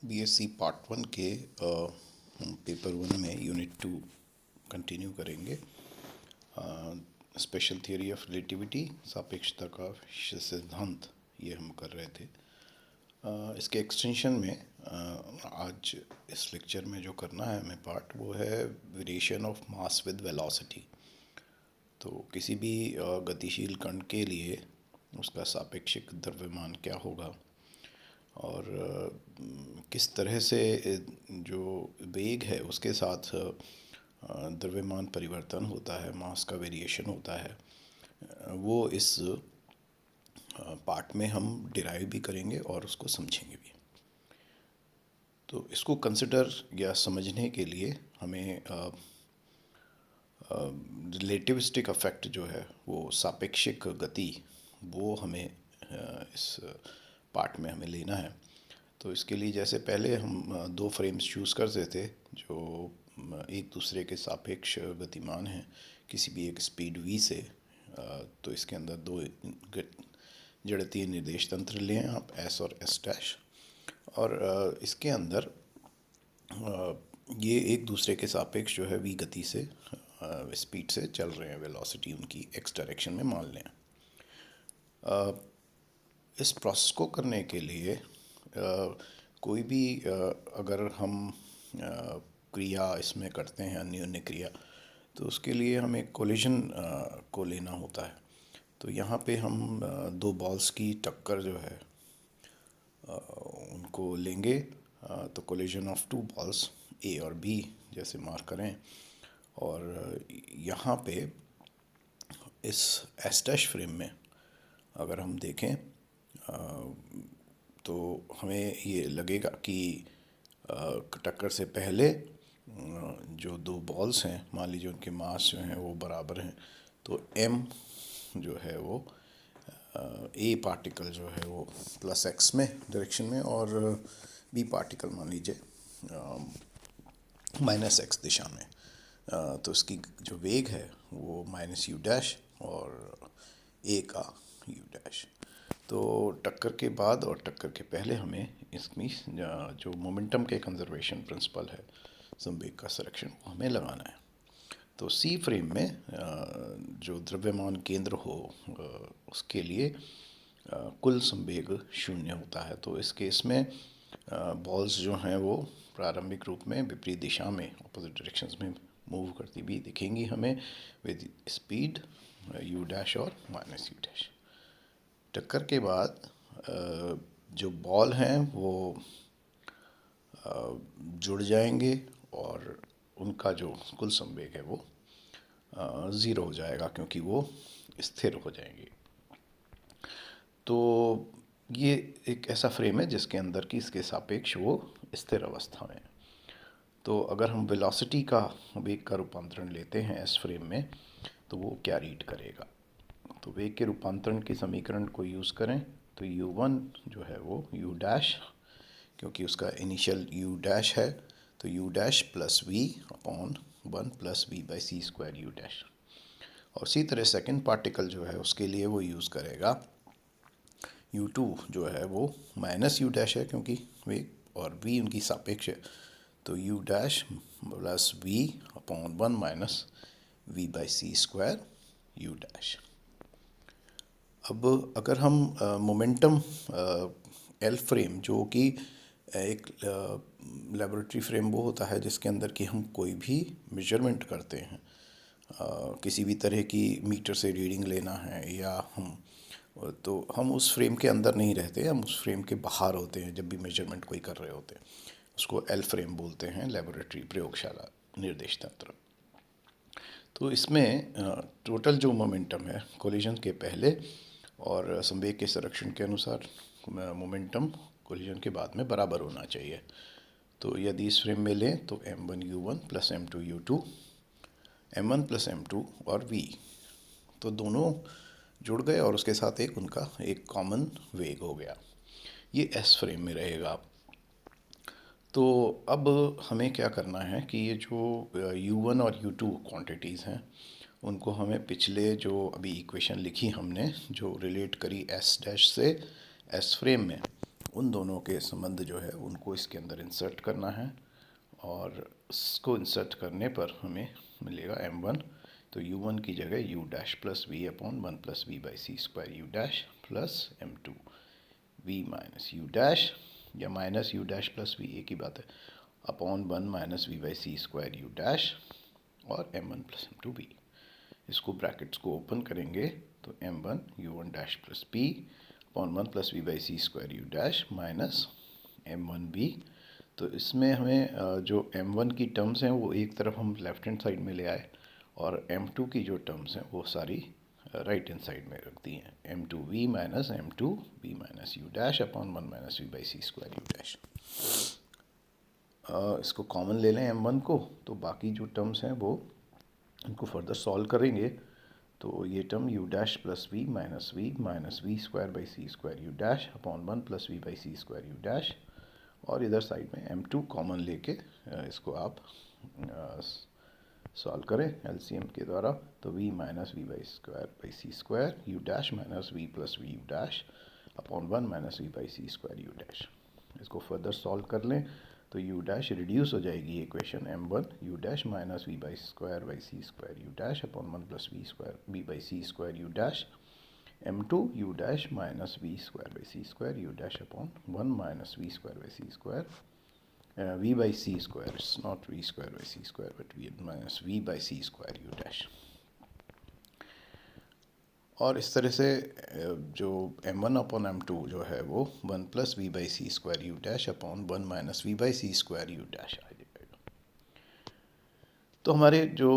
BSc part one के हम paper one में यूनिट टू कंटिन्यू करेंगे। स्पेशल थियोरी ऑफ रिलेटिविटी, सापेक्षता का सिद्धांत, ये हम कर रहे थे। इसके एक्सटेंशन में आज इस लेक्चर में जो करना है हमें पार्ट, वो है variation of mass with velocity. तो किसी भी गतिशील कण के लिए उसका सापेक्षिक द्रव्यमान क्या होगा और किस तरह से जो वेग है उसके साथ द्रव्यमान परिवर्तन होता है, मास का वेरिएशन होता है, वो इस पार्ट में हम डिराइव भी करेंगे और उसको समझेंगे भी। तो इसको कंसिडर या समझने के लिए हमें रिलेटिविस्टिक अफेक्ट जो है, वो सापेक्षिक गति, वो हमें इस पार्ट में हमें लेना है। तो इसके लिए जैसे पहले हम दो फ्रेम्स चूज़ करते थे जो एक दूसरे के सापेक्ष गतिमान हैं किसी भी एक स्पीड v से, तो इसके अंदर दो जड़तीय निर्देश तंत्र लें आप, s और s डैश, और इसके अंदर ये एक दूसरे के सापेक्ष जो है v गति से, स्पीड से चल रहे हैं, वेलोसिटी उनकी x डायरेक्शन में मान लें। इस प्रोसेस को करने के लिए कोई भी अगर हम क्रिया इसमें करते हैं, अन्योन्य क्रिया, तो उसके लिए हमें कोलिजन को लेना होता है। तो यहाँ पे हम दो बॉल्स की टक्कर जो है उनको लेंगे। तो कोलिजन ऑफ टू बॉल्स ए और बी जैसे मार्क करें, और यहाँ पे इस एस डैश फ्रेम में अगर हम देखें तो हमें ये लगेगा कि टक्कर से पहले जो दो बॉल्स हैं, मान लीजिए उनके मास जो हैं वो बराबर हैं, तो m जो है वो ए पार्टिकल जो है वो प्लस x में डायरेक्शन में, और बी पार्टिकल मान लीजिए माइनस x दिशा में। तो इसकी जो वेग है वो माइनस यू डैश और ए का यू डैश। तो टक्कर के बाद और टक्कर के पहले हमें इसमें जो मोमेंटम के कंजर्वेशन प्रिंसिपल है, संवेग का संरक्षण, वो हमें लगाना है। तो सी फ्रेम में जो द्रव्यमान केंद्र हो उसके लिए कुल संवेग शून्य होता है। तो इस केस में बॉल्स जो हैं वो प्रारंभिक रूप में विपरीत दिशा में, अपोजिट डायरेक्शंस में मूव करती भी दिखेंगी हमें विद स्पीड यू डैश और माइनस यू डैश। टक्कर के बाद जो बॉल हैं वो जुड़ जाएंगे और उनका जो कुल संवेग है वो ज़ीरो हो जाएगा, क्योंकि वो स्थिर हो जाएंगे। तो ये एक ऐसा फ्रेम है जिसके अंदर की इसके सापेक्ष वो स्थिर अवस्था में। तो अगर हम वेलोसिटी का, वेग का रूपांतरण लेते हैं एस फ्रेम में, तो वो क्या रीड करेगा। तो वेग के रूपांतरण के समीकरण को यूज़ करें तो u1 जो है वो u डैश, क्योंकि उसका इनिशियल u डैश है, तो u dash plus v upon 1 plus v by C square u dash. और इसी तरह सेकंड पार्टिकल जो है उसके लिए वो यूज़ करेगा u2 जो है वो माइनस u डैश है, क्योंकि वेग और v उनकी सापेक्ष है, तो u dash plus v upon 1 minus v by C square u dash. अब अगर हम मोमेंटम एल फ्रेम, जो कि एक लेबोरेटरी फ्रेम वो होता है जिसके अंदर कि हम कोई भी मेजरमेंट करते हैं, किसी भी तरह की मीटर से रीडिंग लेना है, या तो हम उस फ्रेम के अंदर नहीं रहते, हम उस फ्रेम के बाहर होते हैं जब भी मेजरमेंट कोई कर रहे होते हैं। उसको एल फ्रेम बोलते हैं, लेबोरेटरी प्रयोगशाला निर्देश तंत्र। तो इसमें टोटल जो मोमेंटम है कोलिजन के पहले और संवेग के संरक्षण के अनुसार मोमेंटम कोलिजन के बाद में बराबर होना चाहिए। तो यदि इस फ्रेम में लें तो m1u1 plus m2u2, m1 plus m2 और v, तो दोनों जुड़ गए और उसके साथ एक उनका एक कॉमन वेग हो गया। ये s फ्रेम में रहेगा। तो अब हमें क्या करना है कि ये जो u1 और u2 क्वांटिटीज़ हैं उनको हमें पिछले जो अभी इक्वेशन लिखी हमने, जो रिलेट करी s डैश से s फ्रेम में, उन दोनों के संबंध जो है उनको इसके अंदर इंसर्ट करना है, और इसको इंसर्ट करने पर हमें मिलेगा m1। तो u1 की जगह u dash plus v upon 1 plus we by C square u dash plus m2 v minus u dash, या minus u dash plus v एक ही बात है, upon 1 minus we by C square u dash और m1 plus m2 v। इसको brackets को open करेंगे तो m1 u1 dash plus p upon 1 plus we by C square u dash minus m1 v। तो इसमें हमें जो m1 की टर्म्स हैं वो एक तरफ हम लेफ्ट हैंड साइड में ले आए, और m2 की जो टर्म्स हैं वो सारी राइट हैंड साइड में रख दी हैं। m2v minus m2v minus u dash upon 1 minus we by C square u dash. इसको कॉमन ले लें m1 को, तो बाकी जो टर्म्स हैं वो इनको फर्दर सॉल्व करेंगे। तो ये term u dash plus v minus we square by C square u dash upon 1 plus we by C square u dash, और इधर साइड में m2 कॉमन लेके इसको आप सॉल्व करें एलसीएम के द्वारा। तो v minus we by C square u dash minus v plus v u dash upon 1 minus we by C square u dash. इसको फर्दर सॉल्व कर लें तो u डैश रिड्यूस हो जाएगी equation m1 u dash minus v by C square u dash upon 1 plus v by C square u dash m2 u dash minus v square by C square u dash upon 1 minus v square by C square v by c square, it's not v square by c square but v minus v by c square u dash। और इस तरह से जो m1 upon m2 जो है वो 1 plus we by C square you dash upon 1 minus we by C square you dash आ जाएगा। तो हमारे जो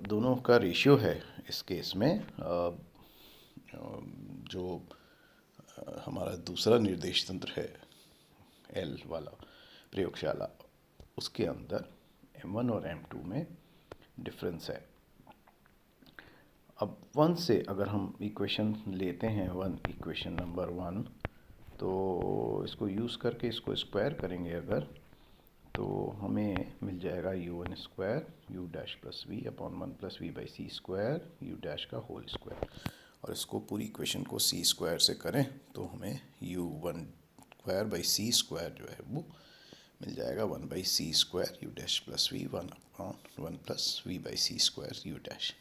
दोनों का रेशियो है इस केस में, जो हमारा दूसरा निर्देश तंत्र है एल वाला प्रयोगशाला, उसके अंदर m1 और m2 में डिफरेंस है। अब 1 से अगर हम इक्वेशन लेते हैं इक्वेशन नंबर 1, तो इसको यूज़ करके इसको स्क्वायर करेंगे अगर, तो हमें मिल जाएगा u1 square u dash plus v upon 1 plus we by C square u dash का होल स्क्वायर। और इसको पूरी इक्वेशन को सी स्क्वायर से करें तो हमें u1 square by C square जो है वो मिल जाएगा 1 by C square you dash plus v 1 upon 1 plus we by C square you dash.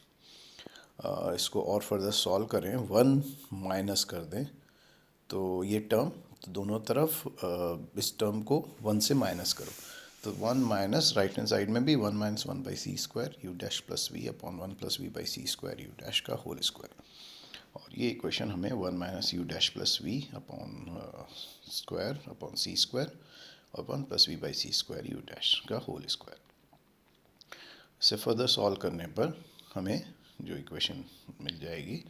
इसको और फर्दर सॉल्व करें, 1 माइनस कर दें तो ये टर्म, तो दोनों तरफ इस टर्म को 1 से माइनस करो, तो 1 माइनस राइट हैंड साइड में भी 1 minus 1 by C square you dash plus v upon 1 plus we by C square you dash का होल स्क्वायर। और ये इक्वेशन हमें 1 minus you dash plus v upon square upon C square और 1 plus we by C square you dash का whole square. इसे further solve करने पर हमें जो इक्वेशन मिल जाएगी,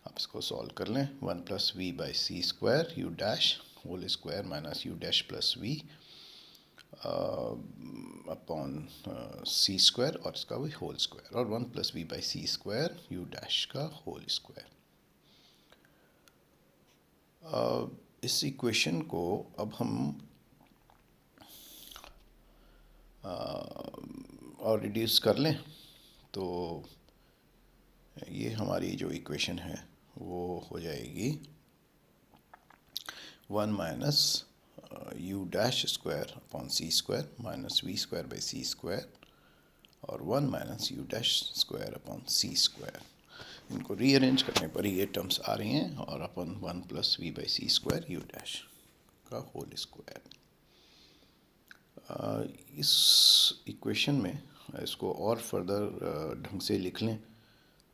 आप इसको सॉल्व कर लें, 1 plus we by C square you dash whole square minus you dash plus v upon C square और इसका भी होल स्क्वायर, और 1 plus we by C square you dash का होल स्क्वायर। इस इक्वेशन को अब हम और रिड्यूस कर लें तो ये हमारी जो इक्वेशन है वो हो जाएगी 1 minus you dash square upon C square minus we square by C square और 1 minus you dash square upon C square. इनको रीअरेंज करने पर ये टर्म्स आ रही हैं, और अपन 1 plus we by C square you dash का होल स्क्वायर। इस इक्वेशन में इसको और फर्दर ढंग से लिख लें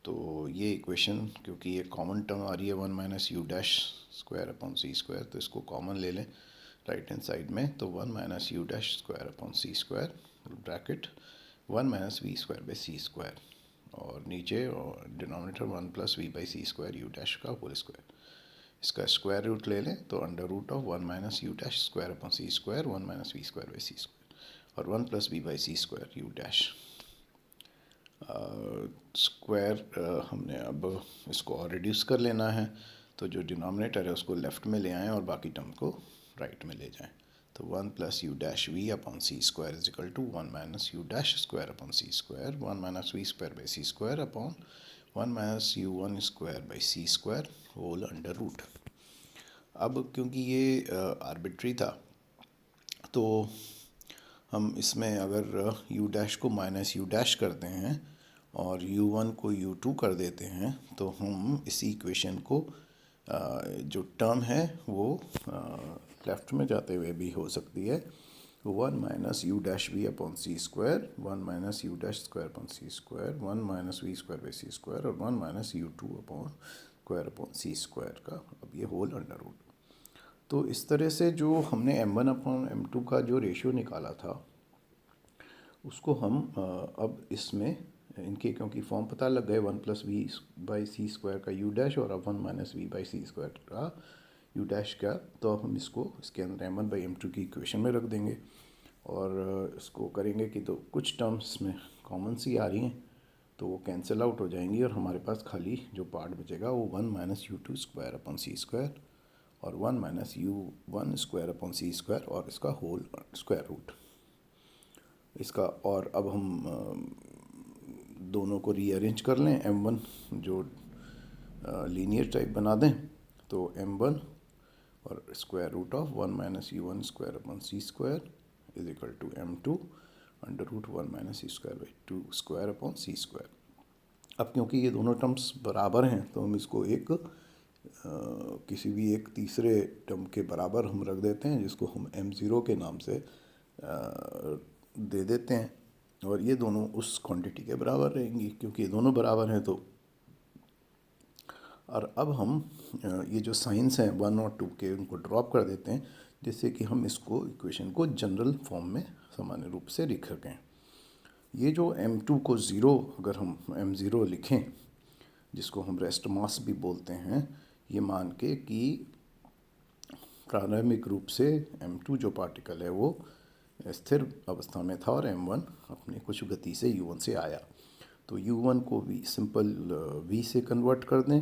तो ये इक्वेशन, क्योंकि ये कॉमन टर्म आ रही है 1 minus you dash square upon C square, तो इसको कॉमन ले लें राइट हैंड साइड में, तो 1 minus you dash square upon C square bracket 1 minus we square by C square, और नीचे denominator 1 plus we by C square you dash का whole square. इसका स्क्वायर रूट ले लें तो under root of 1 minus you dash square upon C square 1 minus we square by C square और 1 plus we by C square you dash square. हमने अब इसको और रिड्यूस कर लेना है, तो जो डिनोमिनेटर है उसको लेफ़्ट में ले आएँ और बाकी टर्म को राइट में ले जाएँ। तो 1 plus U dash we upon C square is equal to 1 minus you dash square upon C square 1 minus we square by C square upon 1 minus U 1 square by C square whole under root. अब क्योंकि ये arbitrary था, तो हम इसमें अगर u dash को minus you dash करते हैं और u1 को u2 कर देते हैं, तो हम इसी इक्वेशन को जो टर्म है वो लेफ्ट में जाते हुए भी हो सकती है, 1 minus you dash we upon C square, 1 minus you dash square upon C square, 1 minus we square by C square और 1 minus u2 upon square upon सी स्क्वायर का अब ये होल अंडर रूट। तो इस तरह से जो हमने m1 अपॉन m2 का जो रेशियो निकाला था उसको हम अब इसमें इनके क्योंकि फॉर्म पता लग गए 1 plus we by C square का u डैश और अब 1 minus we by C square का u डैश का, तो अब हम इसको इसके अंदर m1 बाई m2 की इक्वेशन में रख देंगे और इसको करेंगे कि तो कुछ टर्म्स में कॉमन सी आ रही हैं तो वो कैंसिल आउट हो जाएंगी और हमारे पास खाली जो पार्ट बचेगा वो 1 माइनस यू2 स्क्वायर अपॉन सी स्क्वायर और 1 माइनस u1 स्क्वायर अपॉन सी स्क्वायर और इसका होल स्क्वायर रूट इसका। और अब हम दोनों को रीअरेंज कर लें, m1 जो लीनियर टाइप बना दें, तो m1 और square root of 1 minus u1 square upon C square is equal to m2 under root 1 minus C square by 2 square upon C square. अब क्योंकि ये दोनों टर्म्स बराबर हैं तो हम इसको एक किसी भी एक तीसरे टर्म के बराबर हम रख देते हैं जिसको हम m0 के नाम से दे देते हैं और ये दोनों उस क्वांटिटी के बराबर रहेंगी क्योंकि ये दोनों बराबर हैं। तो और अब हम ये जो साइंस हैं 1 और 2 के उनको ड्रॉप कर देते हैं जिससे कि हम इसको इक्वेशन को जनरल फॉर्म में सामान्य रूप से लिख सकें। ये जो m2 को ज़ीरो अगर हम m0 लिखें जिसको हम रेस्ट मास भी बोलते हैं, ये मान के कि प्रारंभिक रूप से m2 जो पार्टिकल है वो स्थिर अवस्था में था और m1 अपनी कुछ गति से u1 से आया, तो u1 को भी सिंपल v से कन्वर्ट कर दें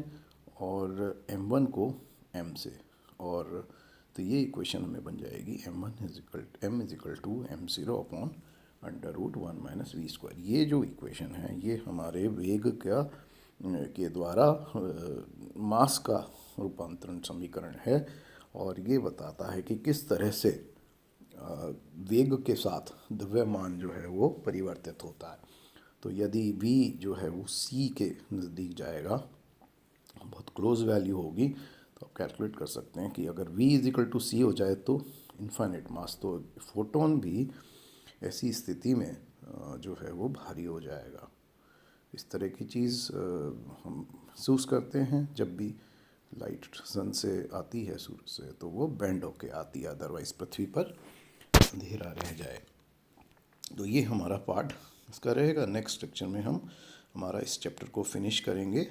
और m1 को m से, और तो ये इक्वेशन हमें बन जाएगी m is equal to m0 upon under root 1 minus we square. ये जो इक्वेशन है ये हमारे वेग के द्वारा मास का रूपांतरण समीकरण है और ये बताता है कि किस तरह से वेग के साथ द्रव्यमान जो है वो परिवर्तित होता है। तो यदि v जो है वो c के नज़दीक जाएगा, बहुत क्लोज वैल्यू होगी, तो आप कैलकुलेट कर सकते हैं कि अगर v इज इक्वल टू सी हो जाए तो इन्फाइनाइट मास, तो फोटोन भी ऐसी स्थिति में जो है वो भारी हो जाएगा। इस तरह की चीज़ हम महसूस करते हैं जब भी लाइट सन से आती है, सूरज से, तो वो बेंड होके आती है, अदरवाइज पृथ्वी पर अंधेरा रह जाए। तो ये हमारा पार्ट इसका रहेगा। नेक्स्ट लेक्चर में हम हमारा इस चैप्टर को फिनिश करेंगे।